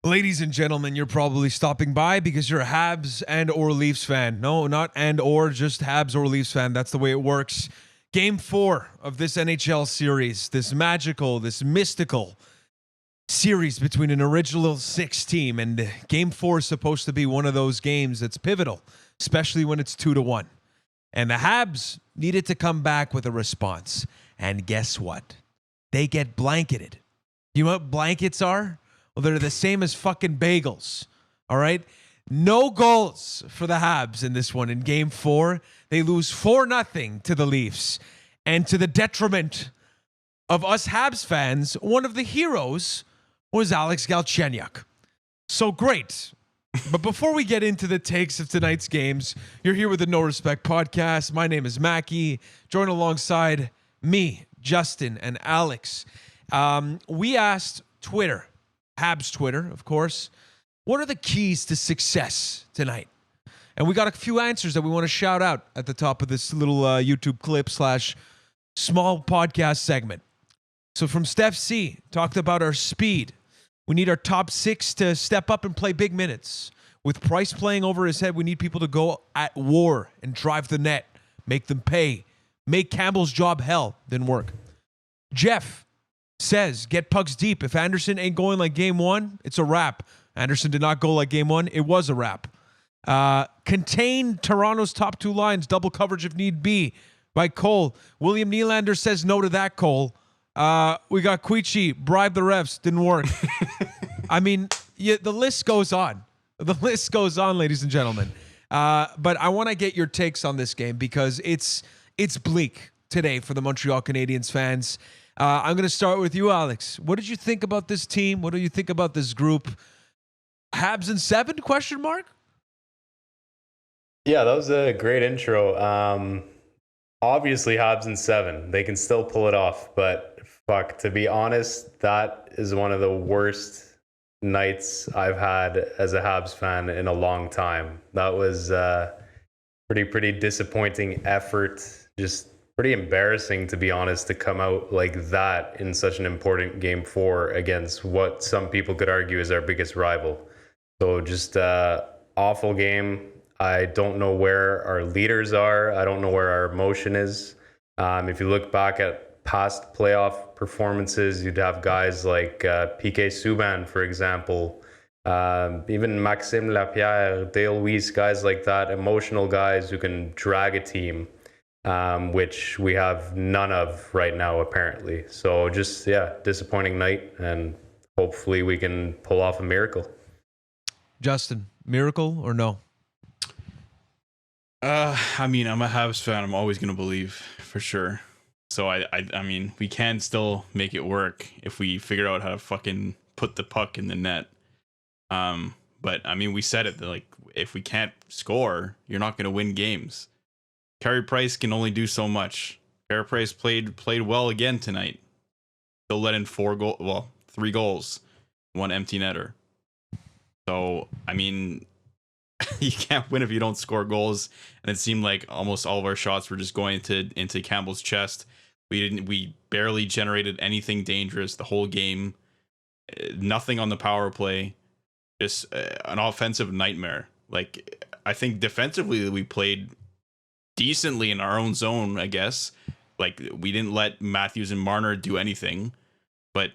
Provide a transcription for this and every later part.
Ladies and gentlemen, you're probably stopping by because you're a Habs and or Leafs fan. No, not and or, just Habs or Leafs fan. That's the way it works. Game 4 of this NHL series, this magical, this mystical series between an original 6 team, and Game 4 is supposed to be one of those games that's pivotal, especially when it's 2-1. And the Habs needed to come back with a response. And guess what? They get blanketed. You know what blankets are? Well, they're the same as fucking bagels, all right? No goals for the Habs in this one. In Game 4, they lose 4-0 to the Leafs. And to the detriment of us Habs fans, one of the heroes was Alex Galchenyuk. So great. But before we get into the takes of tonight's games, you're here with the No Respect Podcast. My name is Mackie. Join alongside me, Justin, and Alex. We asked Twitter, Habs Twitter, of course, what are the keys to success tonight? And we got a few answers that we want to shout out at the top of this little YouTube clip / small podcast segment. So from Steph C, talked about our speed. We need our top 6 to step up and play big minutes. With Price playing over his head, we need people to go at war and drive the net, make them pay, make Campbell's job hell, didn't work. Jeff says, get pucks deep. If Anderson ain't going like game 1, it's a wrap. Anderson did not go like game 1. It was a wrap. Contain Toronto's top 2 lines, double coverage if need be, by Cole. William Nylander says no to that, Cole. We got Quichi, bribe the refs, didn't work. I mean, the list goes on. The list goes on, ladies and gentlemen. But I want to get your takes on this game because it's bleak today for the Montreal Canadiens fans. I'm going to start with you, Alex. What did you think about this team? What do you think about this group? Habs in 7? Question mark? Yeah, that was a great intro. Obviously, Habs in 7. They can still pull it off, but fuck, to be honest, that is one of the worst nights I've had as a Habs fan in a long time. That was pretty disappointing effort. Just pretty embarrassing, to be honest, to come out like that in such an important game 4 against what some people could argue is our biggest rival. So just awful game. I don't know where our leaders are. I don't know where our emotion is. If you look back at past playoff performances, you'd have guys like PK Subban, for example, even Maxime Lapierre, Dale Weiss, guys like that, emotional guys who can drag a team. Which we have none of right now, apparently. So just, disappointing night, and hopefully we can pull off a miracle. Justin, miracle or no? I mean, I'm a Habs fan. I'm always going to believe, for sure. So, I mean, we can still make it work if we figure out how to fucking put the puck in the net. But, I mean, we said it, that, like, if we can't score, you're not going to win games. Carey Price can only do so much. Carey Price played well again tonight. Still let in 3 goals, 1 empty netter. So, I mean, you can't win if you don't score goals. And it seemed like almost all of our shots were just going into Campbell's chest. We barely generated anything dangerous the whole game. Nothing on the power play. Just an offensive nightmare. Like, I think defensively we played decently in our own zone, I guess. Like, we didn't let Matthews and Marner do anything, but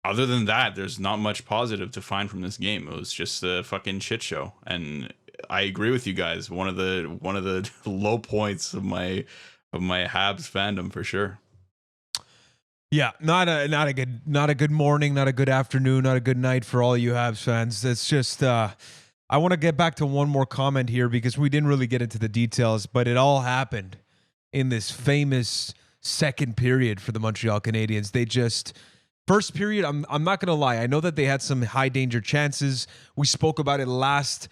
other than that, there's not much positive to find from this game. It was just a fucking shit show, and I agree with you guys. One of the low points of my Habs fandom, for sure. Yeah, not a good morning, not a good afternoon, not a good night for all you Habs fans. It's just I want to get back to one more comment here because we didn't really get into the details, but it all happened in this famous second period for the Montreal Canadiens. They just, first period, I'm not going to lie. I know that they had some high danger chances. We spoke about it last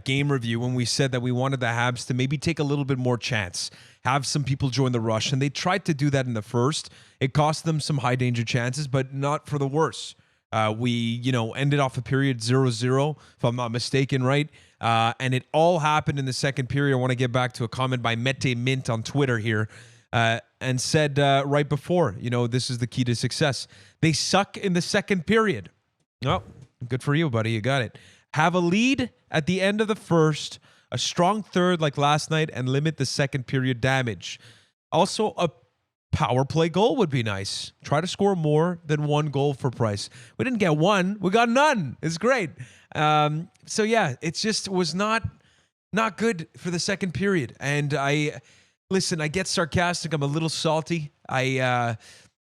game review when we said that we wanted the Habs to maybe take a little bit more chance, have some people join the rush, and they tried to do that in the first. It cost them some high danger chances, but not for the worse. We, ended off a period 0-0, if I'm not mistaken, right? And it all happened in the second period. I want to get back to a comment by Mette Mint on Twitter here. And said right before, this is the key to success. They suck in the second period. Well, Good for you, buddy. You got it. Have a lead at the end of the first, a strong third like last night, and limit the second period damage. Also, a power play goal would be nice. Try to score more than one goal for Price. We didn't get one. We got none. It's great. So, yeah, it just was not good for the second period. And I get sarcastic. I'm a little salty.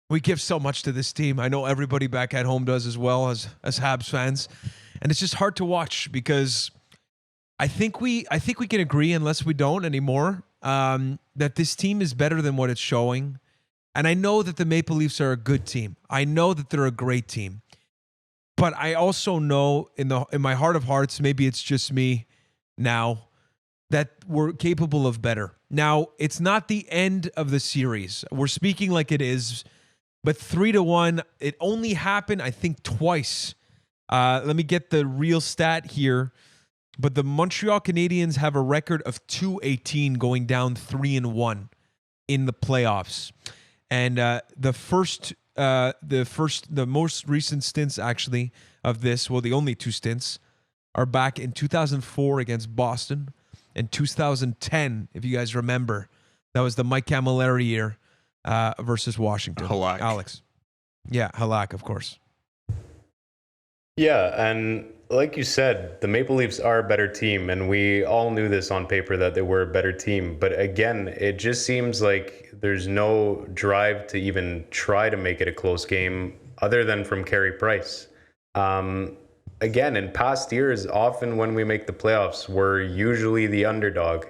We give so much to this team. I know everybody back at home does as well as Habs fans. And it's just hard to watch because I think we can agree, unless we don't anymore, that this team is better than what it's showing. And I know that the Maple Leafs are a good team. I know that they're a great team. But I also know in my heart of hearts, maybe it's just me now, that we're capable of better. Now, it's not the end of the series. We're speaking like it is, but 3-1, it only happened, I think, twice. Let me get the real stat here. But the Montreal Canadiens have a record of 2-18 going down 3-1 in the playoffs. And the most recent stints actually of this, well, the only two stints are back in 2004 against Boston and 2010, if you guys remember. That was the Mike Camilleri year versus Washington. Halak. Alex. Yeah, Halak, of course. Yeah, and like you said, the Maple Leafs are a better team, and we all knew this on paper that they were a better team. But again, it just seems like there's no drive to even try to make it a close game other than from Carey Price. Again, in past years, often when we make the playoffs, we're usually the underdog.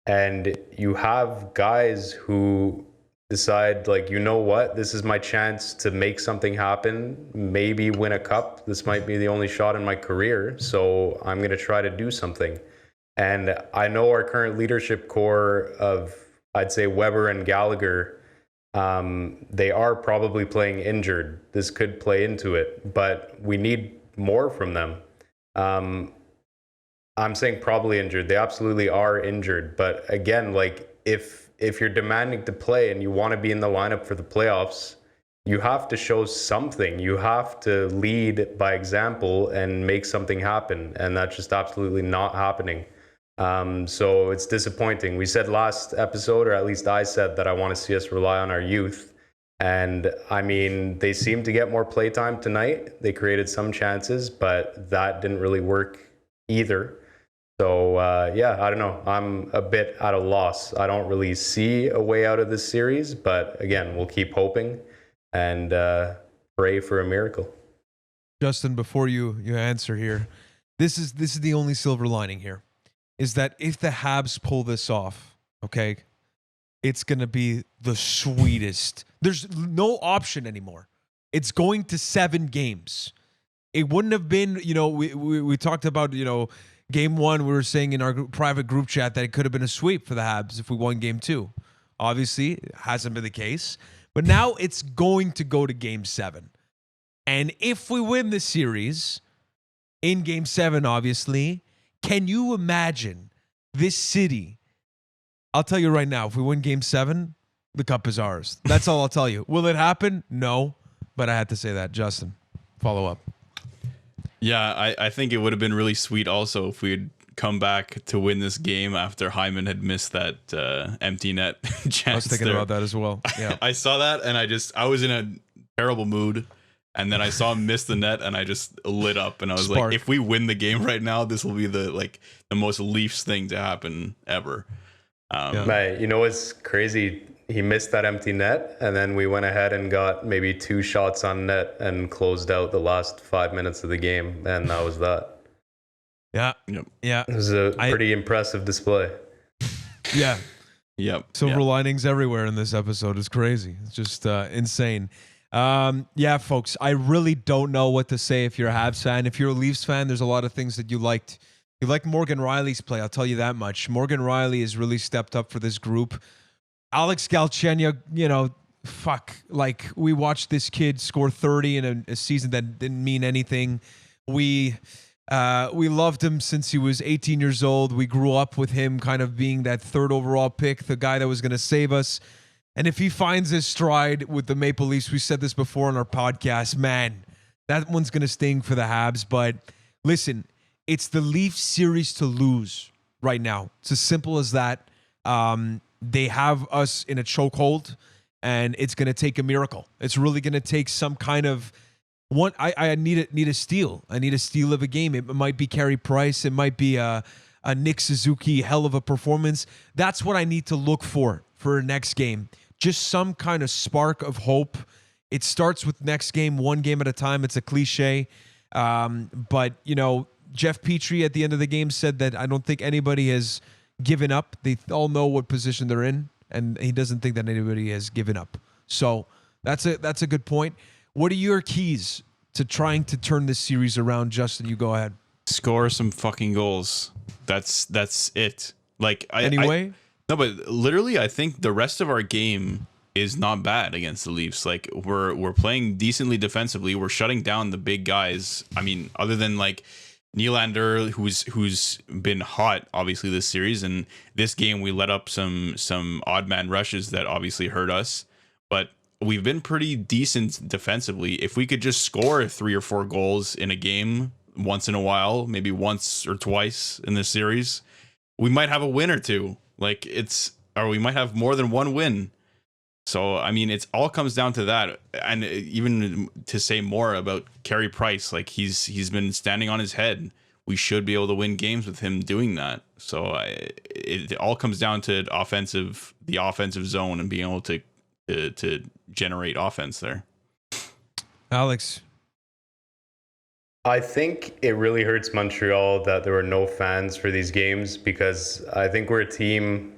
And you have guys who decide, like, you know what, this is my chance to make something happen, maybe win a cup. This might be the only shot in my career, so I'm going to try to do something. And I know our current leadership core of, I'd say, Weber and Gallagher, they are probably playing injured. This could play into it, but we need more from them. I'm saying probably injured. They absolutely are injured. But again, like, if you're demanding to play and you want to be in the lineup for the playoffs, you have to show something. You have to lead by example and make something happen. And that's just absolutely not happening. So it's disappointing. We said last episode, or at least I said, that I want to see us rely on our youth. And I mean, they seem to get more playtime tonight. They created some chances, but that didn't really work either. So, yeah, I don't know. I'm a bit at a loss. I don't really see a way out of this series, but again, we'll keep hoping and pray for a miracle. Justin, before you answer here, this is the only silver lining here, is that if the Habs pull this off, okay, it's going to be the sweetest. There's no option anymore. It's going to 7 games. It wouldn't have been, we talked about, Game 1, we were saying in our private group chat that it could have been a sweep for the Habs if we won Game 2. Obviously, it hasn't been the case. But now it's going to go to Game 7. And if we win the series in Game 7, obviously, can you imagine this city? I'll tell you right now, if we win Game 7, the cup is ours. That's all I'll tell you. Will it happen? No. But I had to say that. Justin, follow up. Yeah, I think it would have been really sweet also if we had come back to win this game after Hyman had missed that empty net chance. I was thinking about that as well. Yeah, I saw that and I was in a terrible mood, and then I saw him miss the net and I just lit up and I was like, if we win the game right now, this will be the most Leafs thing to happen ever. Mate, you know what's crazy? He missed that empty net, and then we went ahead and got maybe 2 shots on net and closed out the last 5 minutes of the game, and that was that. Yeah. Yep. Yeah. It was a pretty impressive display. Yeah. Yep. Silver linings everywhere in this episode. Is crazy. It's just insane. Yeah, folks, I really don't know what to say if you're a Habs fan. If you're a Leafs fan, there's a lot of things that you liked. You like Morgan Rielly's play, I'll tell you that much. Morgan Rielly has really stepped up for this group. Alex Galchenyuk, we watched this kid score 30 in a season that didn't mean anything. We loved him since he was 18 years old. We grew up with him kind of being that 3rd overall pick, the guy that was going to save us. And if he finds his stride with the Maple Leafs, we said this before on our podcast, man, That one's going to sting for the Habs. But listen, it's the Leafs series to lose right now. It's as simple as that. They have us in a chokehold, and it's going to take a miracle. It's really going to take some kind of one. I need a steal. I need a steal of a game. It might be Carey Price. It might be a Nick Suzuki hell of a performance. That's what I need to look for next game. Just some kind of spark of hope. It starts with next game, one game at a time. It's a cliche. But, you know, Jeff Petrie at the end of the game said that I don't think anybody has given up. They all know what position they're in, and he doesn't think that anybody has given up. So that's a good point. What are your keys to trying to turn this series around, Justin? You go ahead. Score some fucking goals. That's it. Like Anyway? No, but literally, I think the rest of our game is not bad against the Leafs. Like we're playing decently defensively. We're shutting down the big guys. I mean, other than like Nylander, who's been hot obviously this series, and this game we let up some odd man rushes that obviously hurt us. But we've been pretty decent defensively. If we could just score 3 or 4 goals in a game once in a while, maybe once or twice in this series, we might have a win or two. Like or we might have more than one win. So, I mean, it all comes down to that. And even to say more about Carey Price, like he's been standing on his head. We should be able to win games with him doing that. So it all comes down to the offensive zone and being able to generate offense there. Alex. I think it really hurts Montreal that there were no fans for these games, because I think we're a team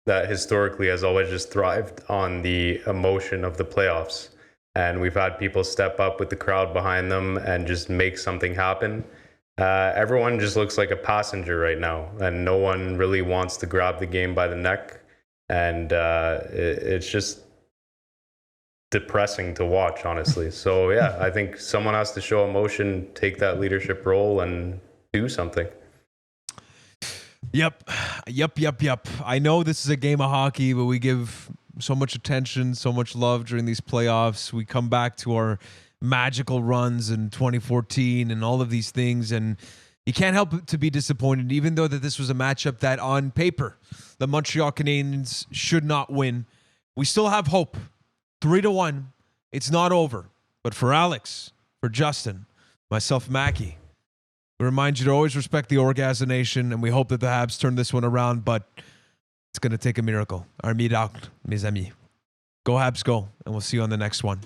that historically has always just thrived on the emotion of the playoffs. And we've had people step up with the crowd behind them and just make something happen. Everyone just looks like a passenger right now, and no one really wants to grab the game by the neck. And it's just depressing to watch, honestly. So yeah, I think someone has to show emotion, take that leadership role, and do something. Yep. I know this is a game of hockey, but we give so much attention, so much love during these playoffs. We come back to our magical runs in 2014 and all of these things, and you can't help to be disappointed, even though that this was a matchup that on paper the Montreal Canadiens should not win. We still have hope. 3-1. It's not over. But for Alex, for Justin, myself, Mackie, we remind you to always respect the Orgasm Nation, and we hope that the Habs turn this one around, but it's going to take a miracle. Our miracle, mes amis. Go Habs, go, and we'll see you on the next one.